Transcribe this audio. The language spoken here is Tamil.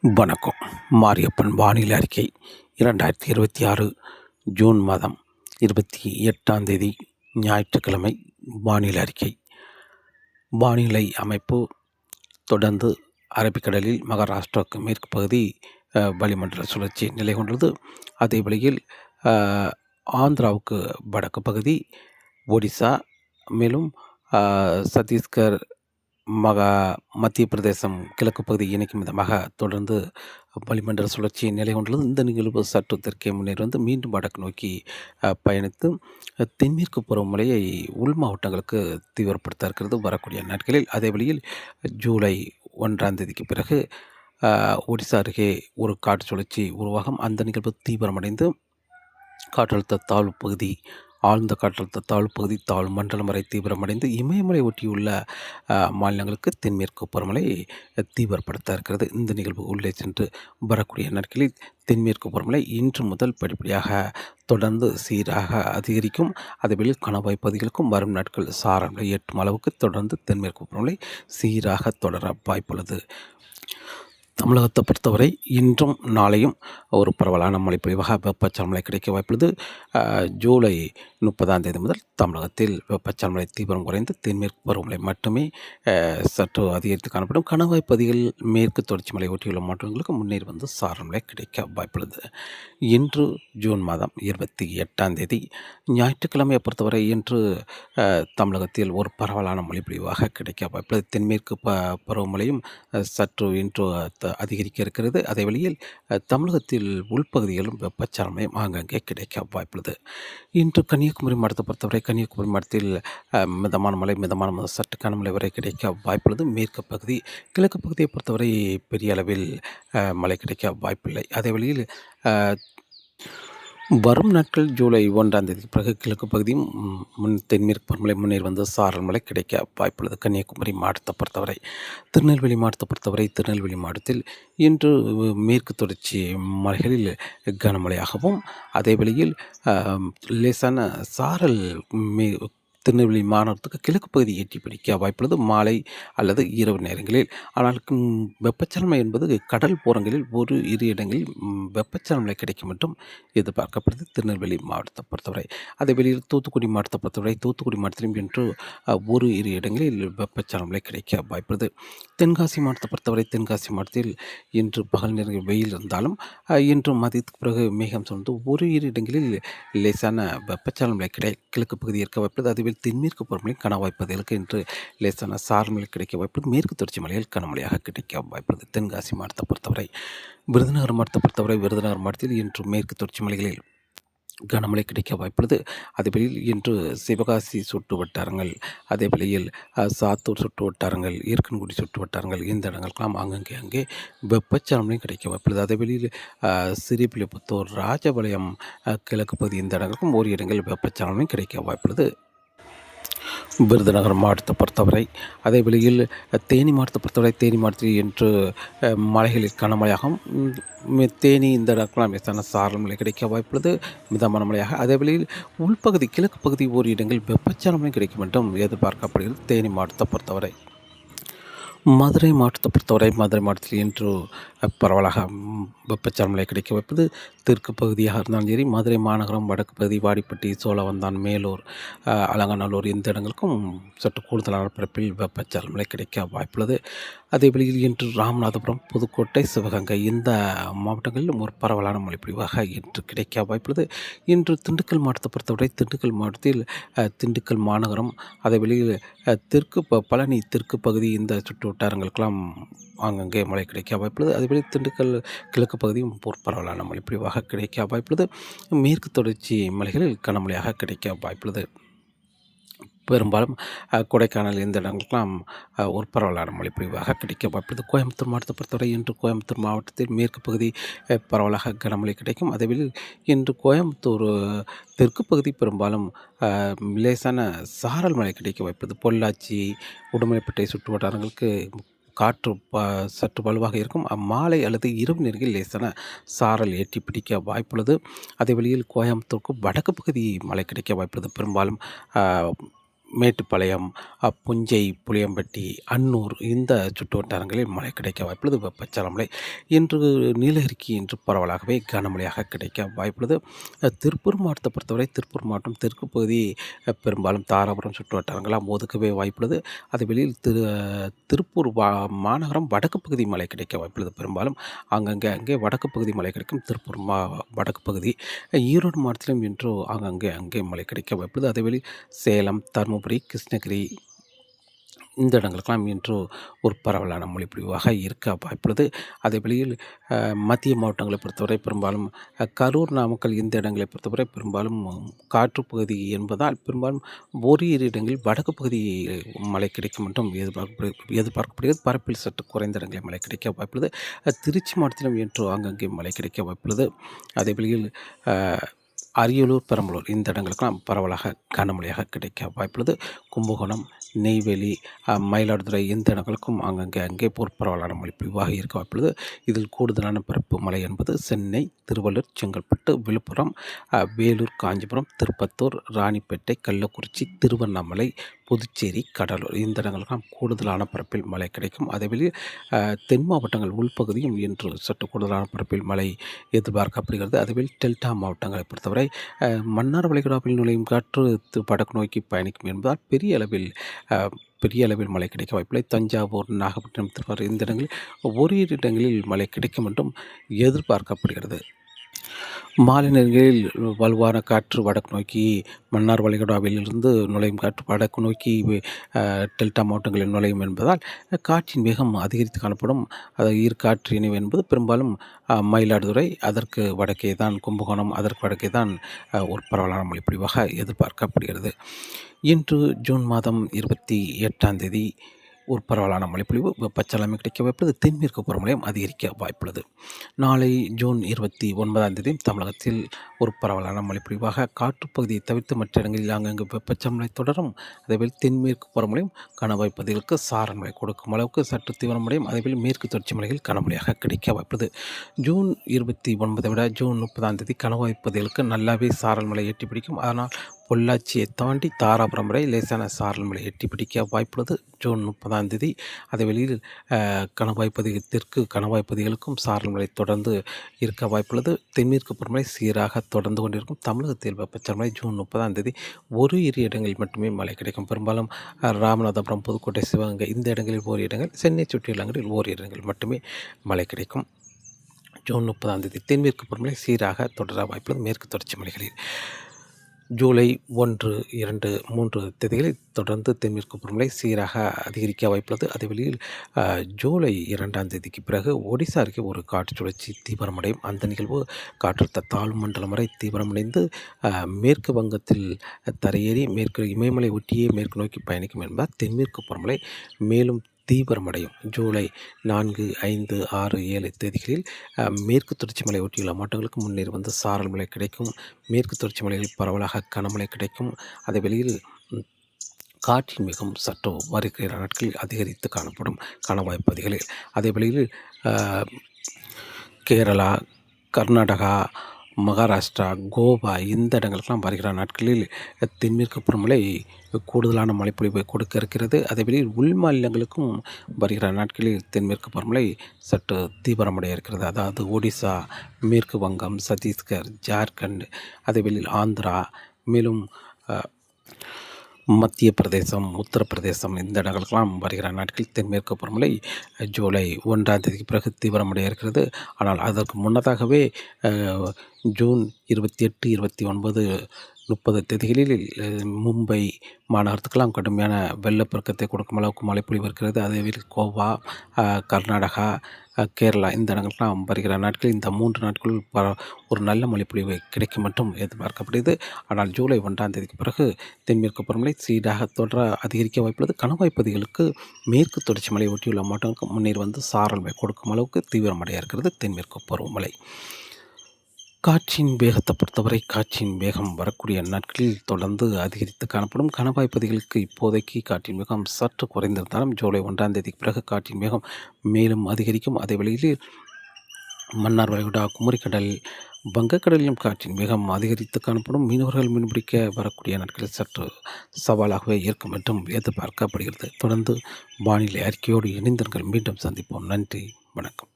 வணக்கம். மாரியப்பன் வானிலை அறிக்கை 2026 ஜூன் மாதம் 28ஆம் தேதி ஞாயிற்றுக்கிழமை வானிலை அறிக்கை. வானிலை அமைப்பு தொடர்ந்து அரபிக்கடலில் மகாராஷ்டிராவுக்கு மேற்கு பகுதி வளிமண்டல சுழற்சி நிலை கொண்டுள்ளது. அதே வழியில் ஆந்திராவுக்கு வடக்கு பகுதி, ஒடிசா, மேலும் சத்தீஸ்கர், மத்திய பிரதேசம் கிழக்கு பகுதி இணைக்கும் விதமாக தொடர்ந்து வளிமண்டல சுழற்சி நிலை கொண்டுள்ளது. இந்த நிகழ்வு சற்று தெற்கே முன்னேறி வந்து மீண்டும் வடக்கு நோக்கி பயணித்து தென்மேற்கு பருவமழையை உள் மாவட்டங்களுக்கு தீவிரப்படுத்த இருக்கிறது வரக்கூடிய நாட்களில். அதே வழியில் ஜூலை 1ஆம் தேதிக்கு பிறகு ஒடிசா அருகே ஒரு காற்று சுழற்சி உருவாகும். அந்த நிகழ்வு தீவிரமடைந்து காற்றழுத்த தாழ்வு பகுதி, ஆழ்ந்த காற்றழுத்த தாழ்வு பகுதி, தாழ்வு மண்டலம் வரை தீவிரமடைந்து இமயமலை ஒட்டியுள்ள மாநிலங்களுக்கு தென்மேற்கு பருவமழை தீவிரப்படுத்த இருக்கிறது. இந்த நிகழ்வு உள்ளே சென்று வரக்கூடிய நாட்களில் தென்மேற்கு பருவமழை இன்று முதல் படிப்படியாக தொடர்ந்து சீராக அதிகரிக்கும். அதேவேளையில் கணவாய் பகுதிகளுக்கும் வரும் நாட்கள் சாரமழை எட்டும் அளவுக்கு தொடர்ந்து தென்மேற்கு பருவமழை சீராக தொடர வாய்ப்புள்ளது. தமிழகத்தை பொறுத்தவரை இன்றும் நாளையும் ஒரு பரவலான மழைப்பொழிவாக வெப்பச்சலமழை கிடைக்க வாய்ப்புள்ளது. ஜூலை 30ஆம் தேதி முதல் தமிழகத்தில் வெப்பச்சலமழை தீவிரம் குறைந்து தென்மேற்கு பருவமழை மட்டுமே சற்று அதிகரித்து காணப்படும். கணவாய் பகுதிகளில் மேற்கு தொடர்ச்சி மலை ஒட்டியுள்ள மாவட்டங்களுக்கு முன்னேறி வந்து சாரமழை கிடைக்க வாய்ப்புள்ளது. இன்று ஜூன் மாதம் 28ஆம் தேதி ஞாயிற்றுக்கிழமையை பொறுத்தவரை இன்று தமிழகத்தில் ஒரு பரவலான மழைப்பொழிவாக கிடைக்க வாய்ப்புள்ளது. தென்மேற்கு பருவமழையும் சற்று இன்று அதிகரிக்க இருக்கிறது. அதே வழியில் தமிழகத்தில் உள்பகுதிகளும் வெப்பச்சலனம் ஆங்காங்கே கிடைக்க வாய்ப்புள்ளது. இன்று கன்னியாகுமரி மாவட்டத்தை பொறுத்தவரை கன்னியாகுமரி மாவட்டத்தில் மிதமான மழை, மிதமான முதல் சற்று கனமழை வரை கிடைக்க வாய்ப்புள்ளது. மேற்கு பகுதி, கிழக்கு பகுதியை பொறுத்தவரை பெரிய அளவில் மழை கிடைக்க வாய்ப்பில்லை. அதே வழியில் வரும் நாட்கள் ஜூலை 1ஆம் தேதிக்கு பிறகு கிழக்கு பகுதியும் தென்மேற்கு பருவமழை முன்னேறி வந்து சாரல் மழை கிடைக்க வாய்ப்புள்ளது. கன்னியாகுமரி மாவட்டத்தை பொறுத்தவரை. திருநெல்வேலி மாவட்டத்தை பொறுத்தவரை திருநெல்வேலி மாவட்டத்தில் இன்று மேற்கு தொடர்ச்சி மலைகளில் கனமழையாகவும், அதே வேளையில் லேசான சாரல் திருநெல்வேலி மாநகரத்துக்கு கிழக்கு பகுதி எட்டி பிடிக்க வாய்ப்புள்ளது மாலை அல்லது இரவு நேரங்களில். ஆனால் வெப்பச்சலனம் என்பது கடல் போரங்களில் ஒரு இரு இடங்களில் வெப்பச்சலனம் கிடைக்கும் என்றும் எதிர்பார்க்கப்படுது திருநெல்வேலி மாவட்டத்தை பொறுத்தவரை. அதே வெளியில் தூத்துக்குடி மாவட்டத்தை பொறுத்தவரை தூத்துக்குடி மாவட்டத்திலும் இன்று ஒரு இரு இடங்களில் வெப்பச்சலனம் கிடைக்க வாய்ப்புள்ளது. தென்காசி மாவட்டத்தை பொறுத்தவரை தென்காசி மாவட்டத்தில் இன்று பகல் நேரங்களில் வெயில் இருந்தாலும் இன்று மதியத்துக்கு பிறகு மேகம் சூழ்ந்து ஒரு இரு இடங்களில் லேசான வெப்பச்சலனம் கிழக்கு பகுதி இருக்க வாய்ப்புள்ளது. அதுவே தென்மேற்கு பருவமழை கனவாய் பகுதிகளுக்கு இன்று லேசான சாரல் கிடைக்க வாய்ப்புள்ளது. மேற்கு தொடர்ச்சி மலையில் கனமழையாக கிடைக்க வாய்ப்புள்ளது. தென்காசி மாவட்டத்தை பொறுத்தவரை. விருதுநகர் மாவட்டத்தை பொறுத்தவரை விருதுநகர் மாவட்டத்தில் இன்று மேற்கு தொடர்ச்சி மலைகளில் கனமழை கிடைக்க வாய்ப்புள்ளது. அதேவேளையில் இன்று சிவகாசி சுற்று வட்டாரங்கள், அதே வேளையில் சாத்தூர் சுற்று வட்டாரங்கள், ஈர்க்கன்குடி சுற்று வட்டாரங்கள் இந்த இடங்களுக்கெல்லாம் அங்கே வெப்பச்சலனம் கிடைக்க வாய்ப்புள்ளது. அதே வேளையில் சிறிபிலிபுத்தூர், ராஜபாளையம் கிழக்கு பகுதி இந்த இடங்களுக்கும் ஒரு இடங்களில் வெப்பச்சலனம் கிடைக்க வாய்ப்புள்ளது. விருதுநகர் மாவட்டத்தை பொறுத்தவரை. அதே வேளையில் தேனி மாவட்டத்தை பொறுத்தவரை தேனி மாவட்டத்தில் இன்று மலைகளில் கனமழையாகும். தேனி இந்த இடங்களாம் லேசான சாரல் மழை கிடைக்க வாய்ப்புள்ளது மிதமான மழையாக. அதே வேளையில் உள்பகுதி கிழக்கு பகுதி ஒரு இடங்கள் வெப்பச்சலனம் கிடைக்கும் என்றும் எதிர்பார்க்கப்படுகிறது தேனி மாவட்டத்தை பொறுத்தவரை. மதுரை மாவட்டத்தை பொறுத்தவரை மதுரை மாவட்டத்தில் இன்று பரவலாக வெப்பச்சலனம் கிடைக்க வைப்பது. தெற்கு பகுதியாக இருந்தாலும் சரி, மதுரை மாநகரம், வடக்கு பகுதி, வாடிப்பட்டி, சோழவந்தான், மேலூர், அலங்காநல்லூர் இந்த இடங்களுக்கும் சற்று கூடுதலான பரப்பில் வெப்பச்சலனம் கிடைக்க வாய்ப்புள்ளது. அதே வழியில் இன்று ராமநாதபுரம், புதுக்கோட்டை, சிவகங்கை இந்த மாவட்டங்களிலும் ஒரு பரவலான மழைப்பொழிவாக இன்று கிடைக்க வாய்ப்புள்ளது. இன்று திண்டுக்கல் மாவட்டத்தை பொறுத்தவரை திண்டுக்கல் மாவட்டத்தில் திண்டுக்கல் மாநகரம், அதே வழியில் பழனி தெற்கு பகுதி இந்த சுற்று வட்டாரங்களுக்கெல்லாம் ஆங்கங்கே மழை கிடைக்க வாய்ப்புள்ளது. அதேபோல் திண்டுக்கல் கிழக்கு பகுதியும் பரவலான மழைப்பொழிவாக கிடைக்க வாய்ப்புள்ளது. மேற்கு தொடர்ச்சி மலைகளில் கனமழையாக கிடைக்க வாய்ப்புள்ளது. பெரும்பாலும் கொடைக்கானல் இந்த இடங்களுக்கெல்லாம் ஒரு பரவலான மழைப்பொழிவாக கிடைக்க வாய்ப்புள்ளது. கோயம்புத்தூர் மாவட்டத்தை பொறுத்தவரை இன்று கோயம்புத்தூர் மாவட்டத்தில் மேற்கு பகுதி பரவலாக கனமழை கிடைக்கும். அதேவேளை இன்று கோயம்புத்தூர் தெற்கு பகுதி பெரும்பாலும் லேசான சாரல் மழை கிடைக்க வாய்ப்புள்ளது. பொள்ளாச்சி, உடுமலைப்பேட்டை சுற்று வட்டாரங்களுக்கு காற்று சற்று வலுவாக இருக்கும். மாலை அல்லது இரவு நேரங்களில் லேசான சாரல் ஏற்றி பிடிக்க வாய்ப்புள்ளது. அதே வழியில் கோயம்புத்தூருக்கு வடக்கு பகுதி மழை கிடைக்க வாய்ப்புள்ளது. பெரும்பாலும் மேட்டுப்பாளையம், புஞ்சை, புளியம்பட்டி, அன்னூர் இந்த சுற்று வட்டாரங்களில் மழை கிடைக்க வாய்ப்புள்ளது. வெப்பச்சலமழை இன்று நீலகிரிக்கு இன்று பரவலாகவே கனமழையாக கிடைக்க வாய்ப்புள்ளது. திருப்பூர் மாவட்டத்தை பொறுத்தவரை திருப்பூர் மாவட்டம் தெற்கு பகுதி பெரும்பாலும் தாராபுரம் சுற்று வட்டாரங்களாம் ஒதுக்கவே வாய்ப்புள்ளது. அது வெளியில் திருப்பூர் மாநகரம் வடக்கு பகுதி மழை கிடைக்க வாய்ப்புள்ளது. பெரும்பாலும் அங்கே வடக்கு பகுதி மழை கிடைக்கும். திருப்பூர் வடக்கு பகுதி. ஈரோடு மாவட்டத்திலும் இன்று அங்கே மழை கிடைக்க வாய்ப்புள்ளது. அதே வெளி சேலம், தருமபுரி, கிருஷ்ணகிரி இந்த இடங்களுக்கெல்லாம் இன்று ஒரு பரவலான மொழிப்பொழிவாக இருக்க வாய்ப்புள்ளது. அதே வெளியில் மத்திய மாவட்டங்களை பொறுத்தவரை பெரும்பாலும் கரூர், நாமக்கல் இந்த இடங்களை பொறுத்தவரை பெரும்பாலும் காற்று பகுதி என்பதால் பெரும்பாலும் ஓரிரு இடங்களில் வடக்கு பகுதி மழை கிடைக்கும் என்றும் எதிர்பார்க்கப்படுகிறது. பரப்பில் சற்று குறைந்த இடங்களில் மழை கிடைக்க வாய்ப்புள்ளது. திருச்சி மாவட்டத்திலும் இன்று அங்கங்கே மழை கிடைக்க வாய்ப்புள்ளது. அதே வெளியில் அரியலூர், பெரம்பலூர் இந்த இடங்களுக்கெல்லாம் பரவலாக கனமழையாக கிடைக்க வாய்ப்புள்ளது. கும்பகோணம், நெய்வேலி, மயிலாடுதுறை இந்த இடங்களுக்கும் அங்கே பரவலான மழை பொழிவாக இருக்க வாய்ப்புள்ளது. இதில் கூடுதலான பரப்பு மழை என்பது சென்னை, திருவள்ளூர், செங்கல்பட்டு, விழுப்புரம், வேலூர், காஞ்சிபுரம், திருப்பத்தூர், ராணிப்பேட்டை, கள்ளக்குறிச்சி, திருவண்ணாமலை, புதுச்சேரி, கடலூர் இந்த இடங்களுக்கெல்லாம் கூடுதலான பரப்பில் மழை கிடைக்கும். அதேவேளை தென் மாவட்டங்கள் உள்பகுதியும் இன்று சற்று கூடுதலான பரப்பில் மழை எதிர்பார்க்கப்படுகிறது. அதுவேளை டெல்டா மாவட்டங்களை பொறுத்தவரை மன்னார் வளைகுடாவில் நுழையும் காற்று வடக்கு நோக்கி பயணிக்கும் என்பதால் பெரிய அளவில் மழை கிடைக்க வாய்ப்பில்லை. தஞ்சாவூர், நாகப்பட்டினம், திருவாரூர் இந்த இடங்களில் ஓரிரு இடங்களில் மழை கிடைக்கும் என்றும் எதிர்பார்க்கப்படுகிறது. மாலை நேரங்களில் வலுவான காற்று வடக்கு நோக்கி மன்னார் வளைகுடாவிலிருந்து நுழையும் காற்று வடக்கு நோக்கி டெல்டா மாவட்டங்களில் நுழையும் என்பதால் காற்றின் வேகம் அதிகரித்து காணப்படும். காற்று இணைவு என்பது பெரும்பாலும் மயிலாடுதுறை, அதற்கு வடக்கே தான் கும்பகோணம், அதற்கு வடக்கே தான் ஒரு பரவலான மழைப்பொழிவாக எதிர்பார்க்கப்படுகிறது. இன்று ஜூன் மாதம் 28 ஒரு பரவலான மழைப்பொழிவு வெப்பச்சலமை கிடைக்க வாய்ப்புள்ளது. தென்மேற்கு பருவமழையும் அதிகரிக்க வாய்ப்புள்ளது. நாளை ஜூன் 29 தமிழகத்தில் ஒரு பரவலான மழைப்பொழிவாக காற்றுப்பகுதியை தவிர்த்து மற்ற இடங்களில் அங்கங்கு வெப்பச்சலமை தொடரும். அதேபோல் தென்மேற்கு பருவமழையும் கணவாய் பகுதிகளுக்கு சாரல் மழை கொடுக்கும் அளவுக்கு சற்று தீவிரமடையும். அதேபோல் மேற்கு தொடர்ச்சி மலைகள் கனமழையாக கிடைக்க வாய்ப்புள்ளது. ஜூன் 29 விட ஜூன் 30 கணவாய் பகுதிகளுக்கு நல்லாவே சாரல் மழை எட்டி பிடிக்கும். அதனால் பொள்ளாச்சியை தாண்டி தாராபுரம் வரை லேசான சாரல் மழை எட்டி பிடிக்க வாய்ப்புள்ளது. ஜூன் 30 அதே வெளியில் கணவாய் பகுதி தெற்கு கணவாய் பகுதிகளுக்கும் சாரல் மழை தொடர்ந்து இருக்க வாய்ப்புள்ளது. தென்மேற்கு பருவமழை சீராக தொடர்ந்து கொண்டிருக்கும். தமிழகத்தில் வெப்பச்சலமழை ஜூன் 30 ஒரு இரு இடங்களில் மட்டுமே மழை கிடைக்கும். பெரும்பாலும் ராமநாதபுரம், புதுக்கோட்டை, சிவகங்கை இந்த இடங்களில் ஓரிரு இடங்கள், சென்னை சுற்றியுள்ள இடங்களில் ஓரிரு இடங்கள் மட்டுமே மழை கிடைக்கும். ஜூன் 30 தென்மேற்கு பருவமழை சீராக தொடர வாய்ப்புள்ளது. மேற்கு தொடர்ச்சி மலைகளில் ஜூலை 1, 2, 3 தேதிகளில் தொடர்ந்து தென்மேற்கு பருவமழை சீராக அதிகரிக்க வாய்ப்புள்ளது. அதே வழியில் ஜூலை 2 பிறகு ஒடிசா அருகே ஒரு காற்று சுழற்சி தீவிரமடையும். அந்த நிகழ்வு காற்றழுத்த தாழ்வு மண்டலம் வரை தீவிரமடைந்து மேற்கு வங்கத்தில் தரையேறி மேற்கு இமயமலை ஒட்டியே மேற்கு நோக்கி பயணிக்கும் என்பதால் தென்மேற்கு பருவமழை மேலும் தீவிரமடையும். ஜூலை 4, 5, 6, 7 தேதிகளில் மேற்கு தொடர்ச்சி மலை ஒட்டியுள்ள மாவட்டங்களுக்கு முன்னேறி வந்து சாரல் மழை கிடைக்கும். மேற்கு தொடர்ச்சி மலையில் பரவலாக கனமழை கிடைக்கும். அதே வெளியில் காற்றின் வேகம் சற்று வருகிற நாட்களில் அதிகரித்து காணப்படும் கணவாய் பகுதிகளில். அதே வெளியில் கேரளா, கர்நாடகா, மகாராஷ்டிரா, கோவா இந்த இடங்களுக்கெல்லாம் வருகிற நாட்களில் தென்மேற்கு பருவமழை கூடுதலான மழைப்பொழிவை கொடுக்க இருக்கிறது. அதேவேளை உள் மாநிலங்களுக்கும் வருகிற நாட்களில் தென்மேற்கு பருவமழை சற்று தீவிரமடைய இருக்கிறது. அதாவது ஒடிசா, மேற்கு வங்கம், சத்தீஸ்கர், ஜார்க்கண்ட், அதேவேளை ஆந்திரா, மேலும் மத்திய பிரதேசம், உத்தரப்பிரதேசம் இந்த இடங்களுக்கெல்லாம் வருகிற நாட்களில் தென்மேற்கு பருவமழை ஜூலை 1 பிறகு தீவிரமடைய இருக்கிறது. ஆனால் அதற்கு முன்னதாகவே ஜூன் 28, 29, 30 தேதிகளில் மும்பை மாநகரத்துக்கெல்லாம் கடுமையான வெள்ளப்பெருக்கத்தை கொடுக்கும் அளவுக்கு மழைப்பொழிவு இருக்கிறது. அதேவேளை கோவா, கர்நாடகா, கேரளா இந்த இடங்களுக்கெல்லாம் வருகிற நாட்களில் இந்த 3 நாட்களுள் ஒரு நல்ல மழைப்பொழிவு கிடைக்கும் மட்டும் எதிர்பார்க்கப்படுகிறது. ஆனால் ஜூலை 1 பிறகு தென்மேற்கு பருவமழை சீராக தொடர அதிகரிக்க வாய்ப்புள்ளது. கணவாய் பகுதிகளுக்கு மேற்கு தொடர்ச்சி மலை ஒட்டியுள்ள மாவட்டங்களுக்கு முன்னேறி வந்து சாரல் மழை கொடுக்கும் அளவுக்கு தீவிரமடைய இருக்கிறது தென்மேற்கு பருவமழை. காற்றின் வேகத்தை பொறுத்தவரை காற்றின் வேகம் வரக்கூடிய நாட்களில் தொடர்ந்து அதிகரித்து காணப்படும். கணவாய் பகுதிகளுக்கு இப்போதைக்கு காற்றின் வேகம் சற்று குறைந்திருந்தாலும் ஜூலை 1 பிறகு காற்றின் வேகம் மேலும் அதிகரிக்கும். அதே வேளையில் மன்னார் வளைகுடா, குமரிக்கடலில், வங்கக்கடலிலும் காற்றின் வேகம் அதிகரித்து காணப்படும். மீனவர்கள் மீன்பிடிக்க வரக்கூடிய நாட்களில் சற்று சவாலாகவே இருக்கும் என்றும் எதிர்பார்க்கப்படுகிறது. தொடர்ந்து வானிலை அறிக்கையோடு இணைந்திருங்கள். மீண்டும் சந்திப்போம். நன்றி, வணக்கம்.